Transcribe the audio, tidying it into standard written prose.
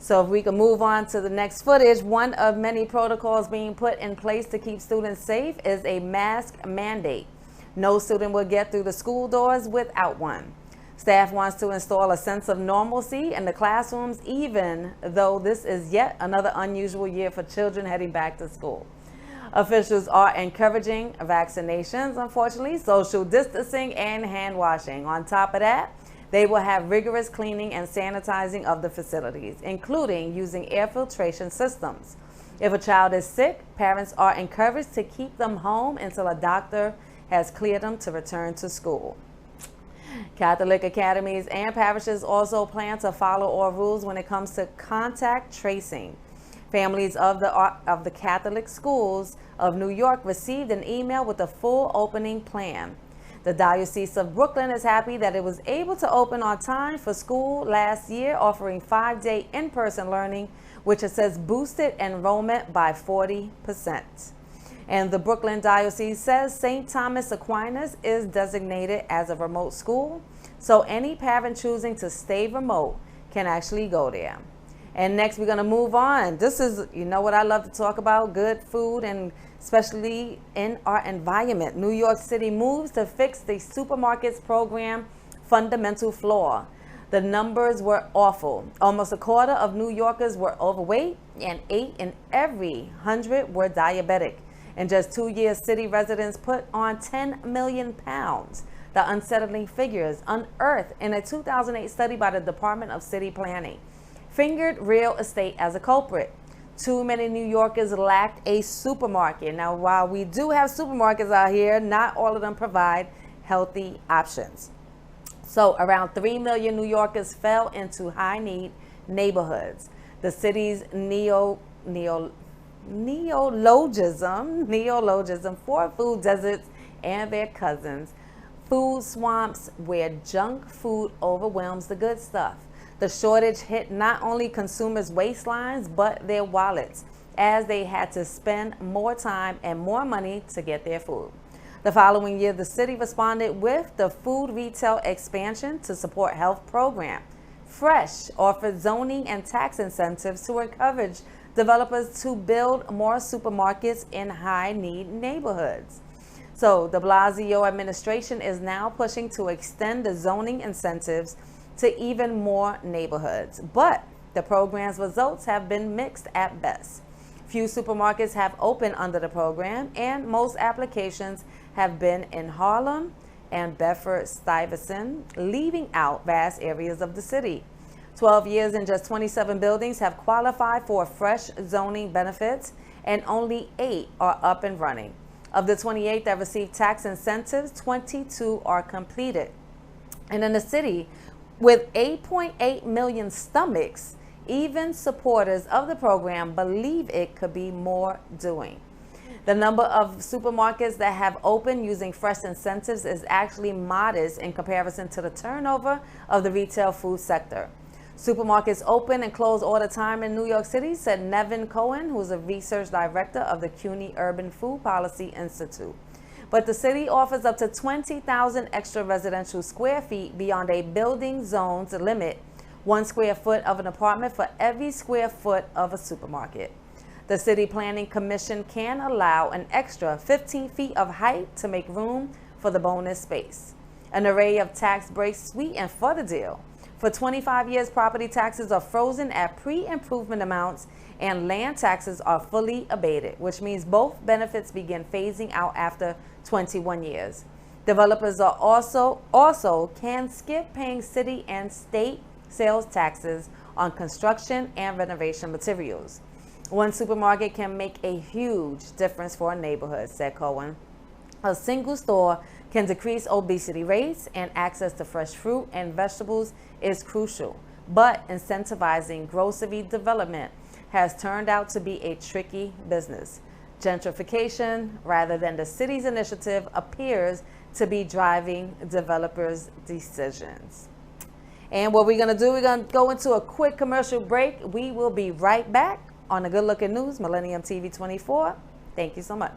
So if we can move on to the next footage, one of many protocols being put in place to keep students safe is a mask mandate. No student will get through the school doors without one. Staff wants to install a sense of normalcy in the classrooms, even though this is yet another unusual year for children heading back to school. Officials are encouraging vaccinations, unfortunately, social distancing, and hand washing. On top of that, they will have rigorous cleaning and sanitizing of the facilities, including using air filtration systems. If a child is sick, parents are encouraged to keep them home until a doctor has cleared them to return to school. Catholic academies and parishes also plan to follow all rules when it comes to contact tracing. Families of the Catholic schools of New York received an email with a full opening plan. The Diocese of Brooklyn is happy that it was able to open on time for school last year, offering 5-day in-person learning, which it says boosted enrollment by 40%. And the Brooklyn Diocese says St. Thomas Aquinas is designated as a remote school, so any parent choosing to stay remote can actually go there. And next, we're going to move on. This is, you know what I love to talk about, good food, and especially in our environment. New York City moves to fix the supermarkets program fundamental flaw. The numbers were awful. Almost a quarter of New Yorkers were overweight, and 8 in every 100 were diabetic. In just 2 years, city residents put on 10 million pounds. The unsettling figures unearthed in a 2008 study by the Department of City Planning fingered real estate as a culprit. Too many New Yorkers lacked a supermarket. Now, while we do have supermarkets out here, not all of them provide healthy options. So around 3 million New Yorkers fell into high-need neighborhoods. The city's neologism, for food deserts and their cousins, food swamps where junk food overwhelms the good stuff. The shortage hit not only consumers' waistlines, but their wallets, as they had to spend more time and more money to get their food. The following year, the city responded with the food retail expansion to support health program. Fresh offered zoning and tax incentives to encourage developers to build more supermarkets in high-need neighborhoods. So the Blasio administration is now pushing to extend the zoning incentives to even more neighborhoods, but the program's results have been mixed at best. Few supermarkets have opened under the program, and most applications have been in Harlem and Bedford-Stuyvesant, leaving out vast areas of the city. 12 years and just 27 buildings have qualified for fresh zoning benefits, and only 8 are up and running. Of the 28 that received tax incentives, 22 are completed. And in the city, with 8.8 million stomachs, even supporters of the program believe it could be more doing. The number of supermarkets that have opened using fresh incentives is actually modest in comparison to the turnover of the retail food sector. Supermarkets open and close all the time in New York City, said Nevin Cohen, who's a research director of the CUNY Urban Food Policy Institute. But the city offers up to 20,000 extra residential square feet beyond a building zone's limit, 1 square foot of an apartment for every square foot of a supermarket. The City Planning Commission can allow an extra 15 feet of height to make room for the bonus space. An array of tax breaks sweeten for the deal. For 25 years, property taxes are frozen at pre-improvement amounts and land taxes are fully abated, which means both benefits begin phasing out after 21 years. Developers are also can skip paying city and state sales taxes on construction and renovation materials. One supermarket can make a huge difference for a neighborhood, said Cohen. A single store can decrease obesity rates, and access to fresh fruit and vegetables is crucial. But incentivizing grocery development has turned out to be a tricky business. Gentrification, rather than the city's initiative, appears to be driving developers' decisions. And what we're going to do, we're going to go into a quick commercial break. We will be right back on the Good Looking News, Millennium TV 24. Thank you so much.